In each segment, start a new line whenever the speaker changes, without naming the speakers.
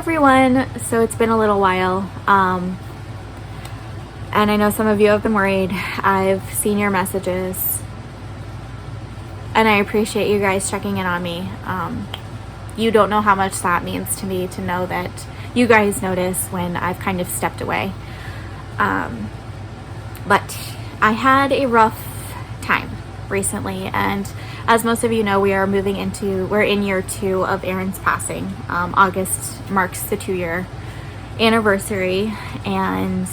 everyone. So it's been a little while, and I know some of you have been worried. I've seen your messages, and I appreciate you guys checking in on me. You don't know how much that means to me, to know that you guys notice when I've kind of stepped away. But I had a rough time recently, and as most of you know, we're in year 2 of Aaron's passing. August marks the 2-year anniversary, and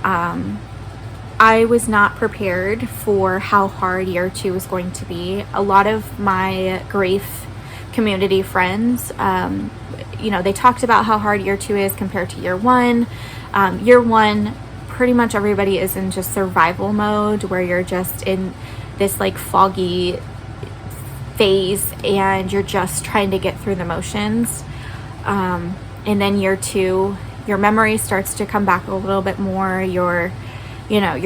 I was not prepared for how hard year 2 was going to be. A lot of my grief community friends, they talked about how hard year 2 is compared to year 1. Year 1, pretty much everybody is in just survival mode, where you're just in this like foggy phase and you're just trying to get through the motions. And then year 2, your memory starts to come back a little bit more. You're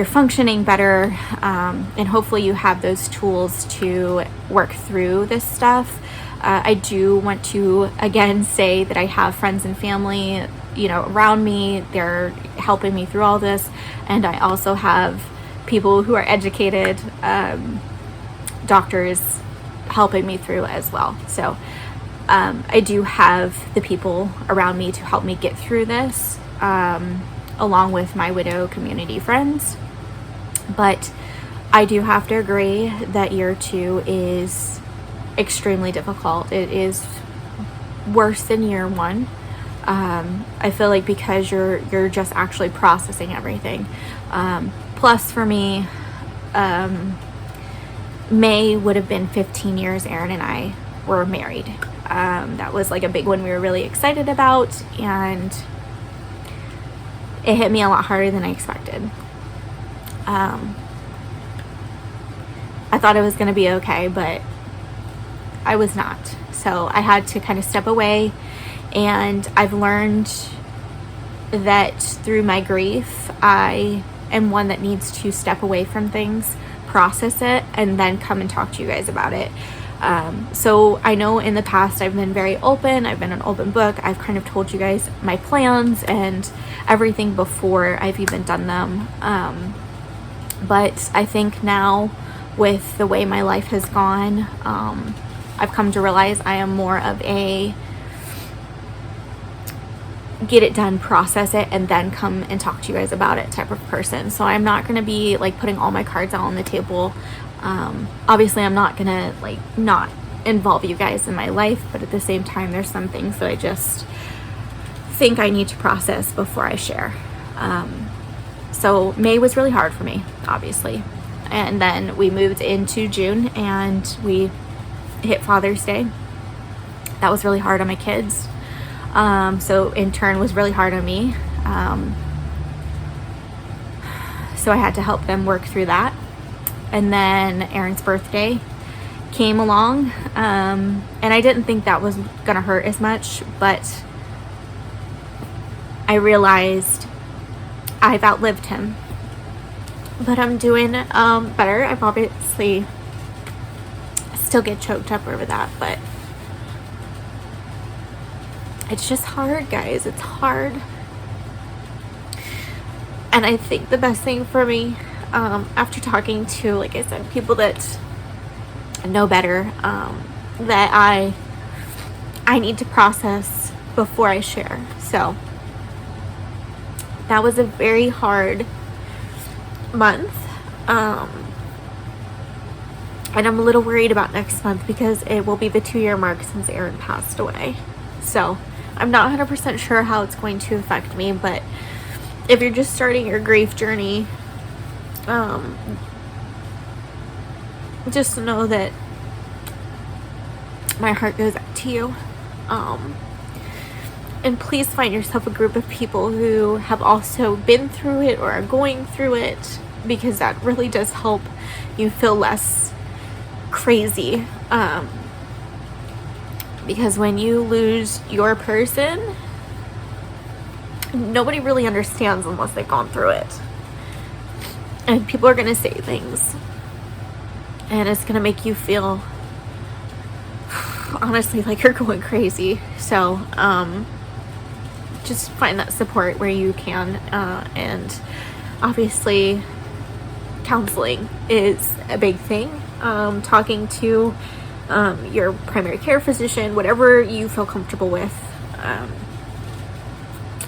functioning better, and hopefully you have those tools to work through this stuff. I do want to again say that I have friends and family, around me. They're helping me through all this, and I also have people who are educated, doctors, helping me through as well. So I do have the people around me to help me get through this, along with my widow community friends. But I do have to agree that year 2 is extremely difficult. It is worse than year 1. I feel like because you're just actually processing everything. Plus for me, May would have been 15 years Aaron and I were married. That was like a big one we were really excited about, and it hit me a lot harder than I expected. I thought it was going to be okay, but I was not. So I had to kind of step away, and I've learned that through my grief, I am one that needs to step away from things, process it, and then come and talk to you guys about it. So I know in the past I've been very open. I've been an open book. I've kind of told you guys my plans and everything before I've even done them. But I think now, with the way my life has gone, I've come to realize I am more of a get it done, process it, and then come and talk to you guys about it type of person. So I'm not going to be like putting all my cards out on the table. Obviously I'm not going to like not involve you guys in my life, but at the same time there's some things that I just think I need to process before I share. So May was really hard for me, obviously. And then we moved into June and we hit Father's Day. That was really hard on my kids. So in turn was really hard on me. So I had to help them work through that. And then Aaron's birthday came along, and I didn't think that was gonna hurt as much, but I realized I've outlived him. But I'm doing better. I've obviously still get choked up over that, but it's just hard, guys. It's hard. And I think the best thing for me, after talking to, like I said, people that know better, that I need to process before I share. So that was a very hard month. And I'm a little worried about next month because it will be the 2-year mark since Aaron passed away. So I'm not 100% sure how it's going to affect me, but if you're just starting your grief journey, just know that my heart goes out to you. And please find yourself a group of people who have also been through it or are going through it, because that really does help you feel less crazy. Because when you lose your person, nobody really understands unless they've gone through it. And people are going to say things, and it's going to make you feel honestly like you're going crazy. So just find that support where you can, and obviously counseling is a big thing. Talking to your primary care physician, whatever you feel comfortable with.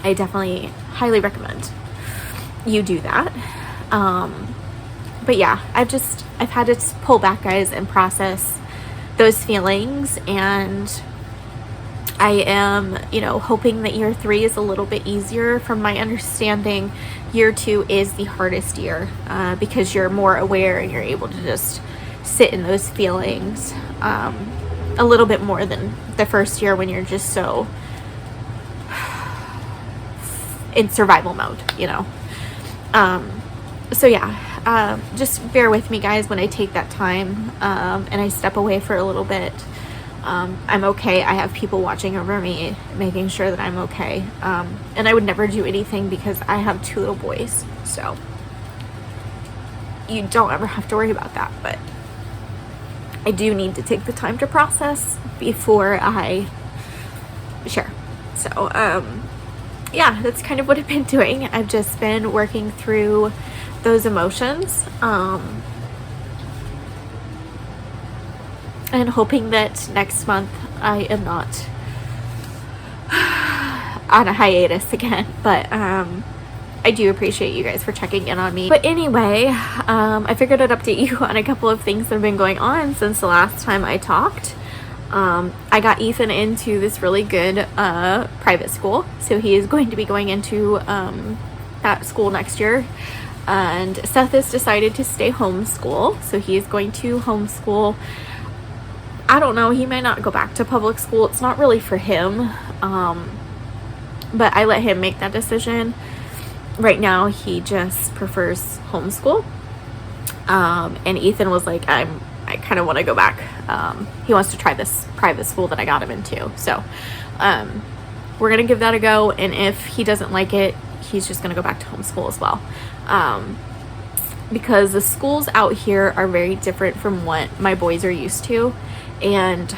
I definitely highly recommend you do that. But yeah, I've had to pull back, guys, and process those feelings, and I am, hoping that year 3 is a little bit easier. From my understanding, year 2 is the hardest year, because you're more aware and you're able to just sit in those feelings a little bit more than the first year when you're just so in survival mode, so yeah, just bear with me, guys, when I take that time and I step away for a little bit. I'm okay. I have people watching over me, making sure that I'm okay. And I would never do anything because I have 2 little boys, so you don't ever have to worry about that. But I do need to take the time to process before I share. So yeah, that's kind of what I've been doing. I've just been working through those emotions, and hoping that next month I am not on a hiatus again. But I do appreciate you guys for checking in on me. But anyway, I figured I'd update you on a couple of things that have been going on since the last time I talked. I got Ethan into this really good private school, so he is going to be going into that school next year. And Seth has decided to stay homeschool, so he is going to homeschool. I don't know, he might not go back to public school. It's not really for him, but I let him make that decision. Right now he just prefers homeschool, and Ethan was like, I kind of want to go back. He wants to try this private school that I got him into, so we're gonna give that a go, and if he doesn't like it, he's just gonna go back to homeschool as well, because the schools out here are very different from what my boys are used to, and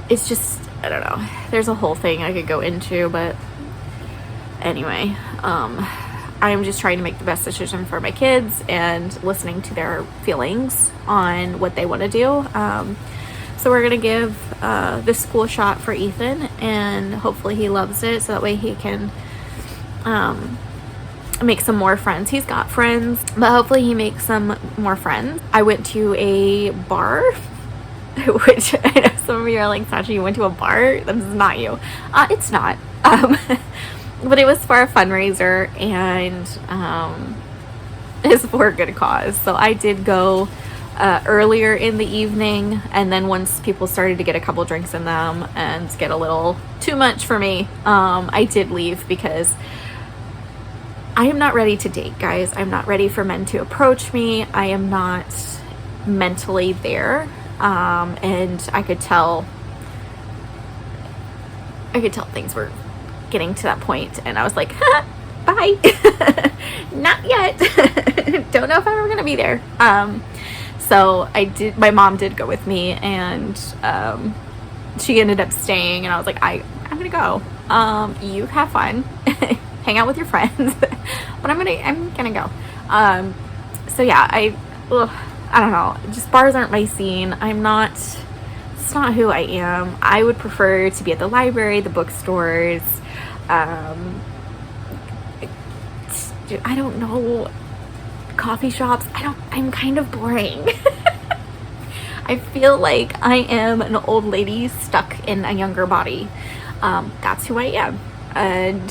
it's just, I don't know, there's a whole thing I could go into, but anyway, I am just trying to make the best decision for my kids and listening to their feelings on what they want to do. So we're going to give this school a shot for Ethan, and hopefully he loves it, so that way he can make some more friends. He's got friends, but hopefully he makes some more friends. I went to a bar, which I know some of you are like, Sasha, you went to a bar? This is not you. It's not. But it was for a fundraiser, and it's for a good cause. So I did go earlier in the evening, and then once people started to get a couple drinks in them and get a little too much for me, I did leave, because I am not ready to date, guys. I'm not ready for men to approach me. I am not mentally there, and I could tell things were getting to that point, and I was like, bye. Not yet. Don't know if I'm ever gonna be there. So my mom did go with me, and she ended up staying, and I was like, I'm gonna go. You have fun. Hang out with your friends. But I'm gonna go. So yeah, I don't know, just bars aren't my scene. It's not who I am. I would prefer to be at the library, the bookstores, I don't know, coffee shops. I'm kind of boring. I feel like I am an old lady stuck in a younger body. That's who I am. And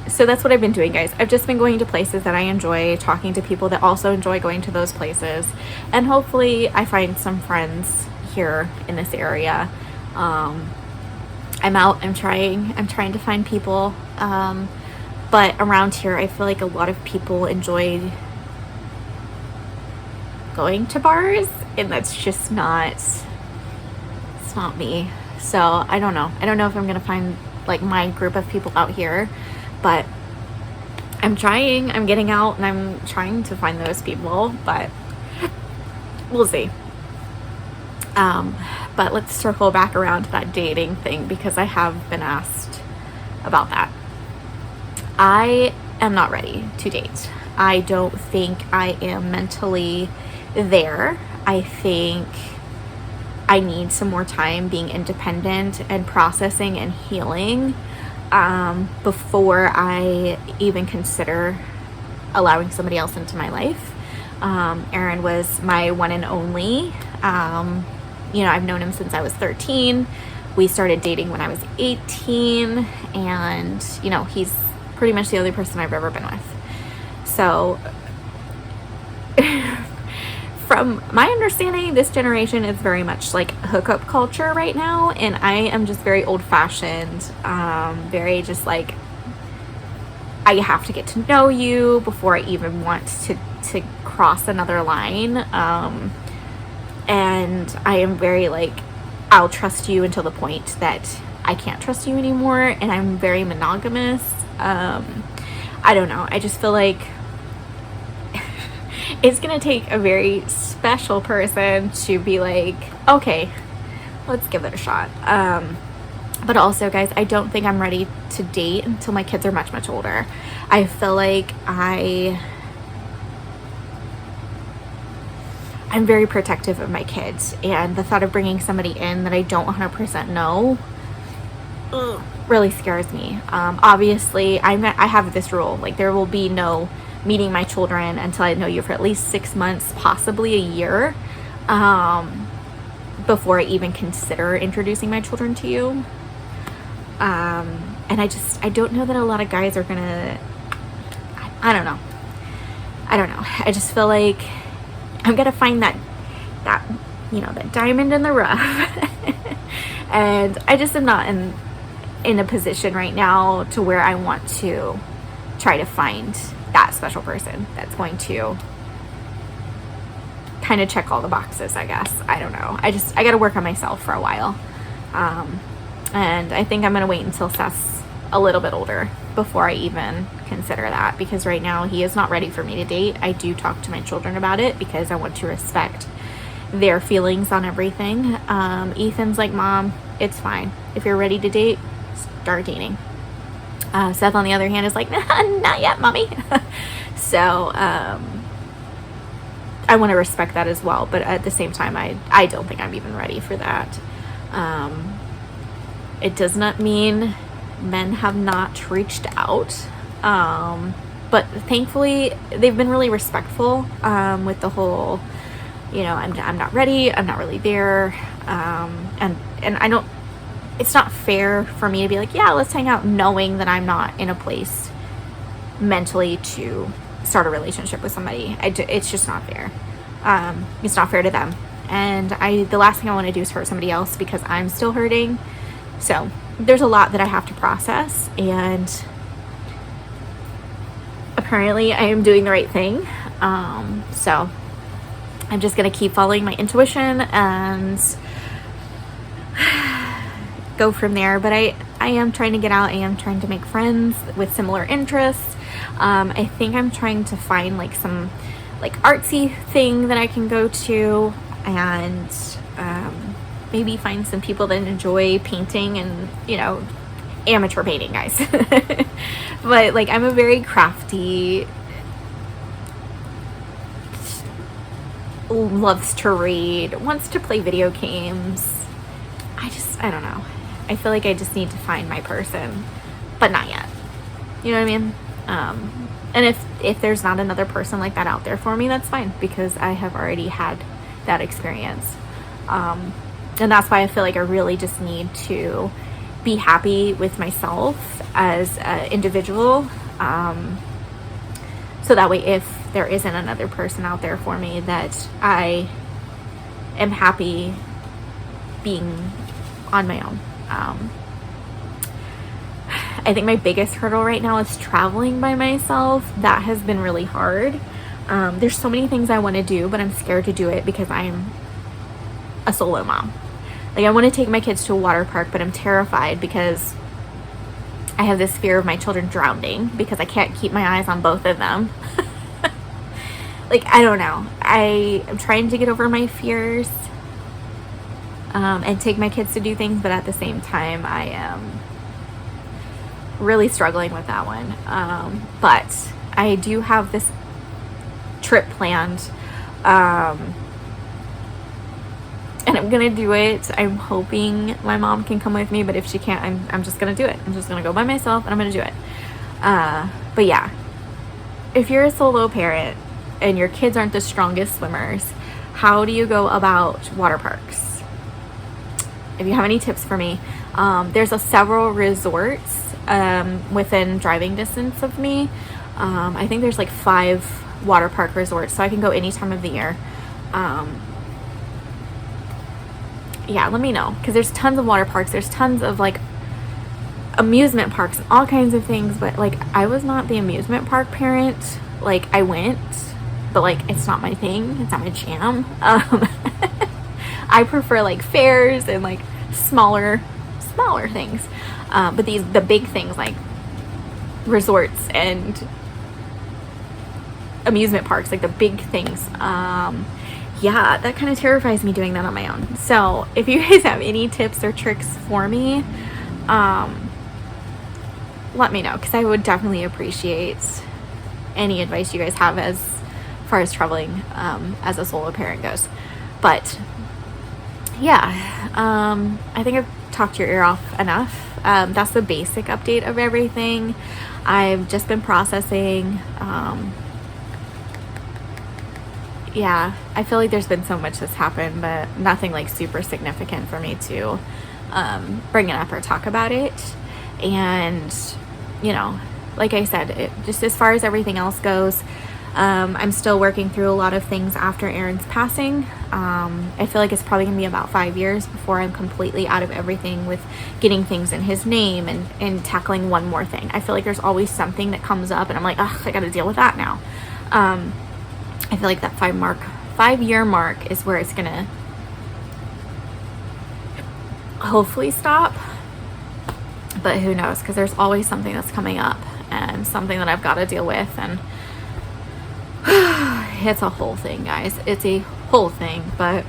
so that's what I've been doing, guys. I've just been going to places that I enjoy, talking to people that also enjoy going to those places, and hopefully I find some friends here in this area. I'm out, I'm trying to find people, but around here I feel like a lot of people enjoy going to bars, and that's just it's not me. So I don't know if I'm gonna find like my group of people out here, but I'm getting out, and I'm trying to find those people, but we'll see. But let's circle back around to that dating thing, because I have been asked about that. I am not ready to date. I don't think I am mentally there. I think I need some more time being independent and processing and healing before I even consider allowing somebody else into my life. Aaron was my one and only. I've known him since I was 13. We started dating when I was 18, and he's pretty much the only person I've ever been with. So from my understanding, this generation is very much like hookup culture right now, and I am just very old-fashioned, very just like, I have to get to know you before I even want to cross another line, and I am very like, I'll trust you until the point that I can't trust you anymore, and I'm very monogamous. I don't know, I just feel like it's gonna take a very special person to be like, okay, let's give it a shot. But also, guys, I don't think I'm ready to date until my kids are much, much older. I feel like I'm very protective of my kids, and the thought of bringing somebody in that I don't 100% know really scares me. Obviously, I have this rule, like, there will be no meeting my children until I know you for at least 6 months, possibly a year, before I even consider introducing my children to you. And I don't know that a lot of guys are gonna, I don't know. I just feel like I'm gonna find that diamond in the rough. And I just am not in a position right now to where I want to try to find that special person that's going to kind of check all the boxes, I guess. I don't know. I got to work on myself for a while. And I think I'm going to wait until Seth's a little bit older before I even consider that, because right now he is not ready for me to date. I do talk to my children about it because I want to respect their feelings on everything. Ethan's like, Mom, it's fine. If you're ready to date, start dating. Seth, on the other hand, is like, nah, not yet, Mommy. So I want to respect that as well, but at the same time, I don't think I'm even ready for that. It does not mean men have not reached out, but thankfully they've been really respectful with the whole, I'm not ready, I'm not really there, and I don't, it's not fair for me to be like, yeah, let's hang out, knowing that I'm not in a place mentally to start a relationship with somebody. It's just not fair. It's not fair to them, and the last thing I want to do is hurt somebody else because I'm still hurting. So there's a lot that I have to process, and apparently I am doing the right thing. So I'm just gonna keep following my intuition and go from there. But I am trying to get out. I am trying to make friends with similar interests. I think I'm trying to find like some like artsy thing that I can go to, and maybe find some people that enjoy painting and, amateur painting, guys. But like, I'm a very crafty, loves to read, wants to play video games. I don't know. I feel like I just need to find my person, but not yet. You know what I mean? And if there's not another person like that out there for me, that's fine, because I have already had that experience. And that's why I feel like I really just need to be happy with myself as an individual. So that way, if there isn't another person out there for me, that I am happy being on my own. I think my biggest hurdle right now is traveling by myself. That has been really hard. There's so many things I want to do, but I'm scared to do it because I'm a solo mom. Like, I want to take my kids to a water park, but I'm terrified because I have this fear of my children drowning because I can't keep my eyes on both of them. Like, I don't know. I am trying to get over my fears and take my kids to do things, but at the same time, I am really struggling with that one. But I do have this trip planned, and I'm gonna do it. I'm hoping my mom can come with me, but if she can't, I'm just gonna do it. I'm just gonna go by myself and I'm gonna do it. But yeah, if you're a solo parent and your kids aren't the strongest swimmers, how do you go about water parks? If you have any tips for me, there's several resorts within driving distance of me. I think there's like 5 water park resorts, so I can go any time of the year. Yeah, let me know, because there's tons of water parks. There's tons of like amusement parks and all kinds of things, but like I was not the amusement park parent. Like I went, but like it's not my thing. It's not my jam. I prefer like fairs and like smaller things. But the big things like resorts and amusement parks, like the big things, yeah, that kind of terrifies me doing that on my own. So if you guys have any tips or tricks for me, let me know, because I would definitely appreciate any advice you guys have as far as traveling as a solo parent goes. But yeah, I think I've talked your ear off enough. That's the basic update of everything. I've just been processing. Yeah, I feel like there's been so much that's happened, but nothing like super significant for me to bring it up or talk about it. And you know, like I said, just as far as everything else goes, I'm still working through a lot of things after Aaron's passing. I feel like it's probably gonna be about 5 years before I'm completely out of everything with getting things in his name and tackling one more thing. I feel like there's always something that comes up and I'm like, ugh, I gotta deal with that now. I feel like that 5-year mark is where it's gonna hopefully stop, but who knows, because there's always something that's coming up and something that I've got to deal with, and it's a whole thing, guys. It's a whole thing, but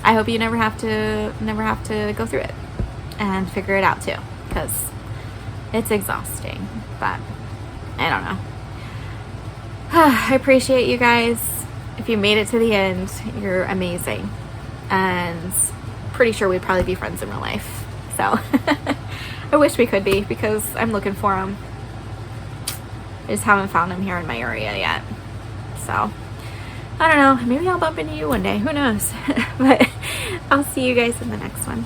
I hope you never have to go through it and figure it out too, because it's exhausting. But I don't know. I appreciate you guys. If you made it to the end, you're amazing, and pretty sure we'd probably be friends in real life. So I wish we could be, because I'm looking for them. I just haven't found them here in my area yet. So I don't know, maybe I'll bump into you one day, who knows. But I'll see you guys in the next one.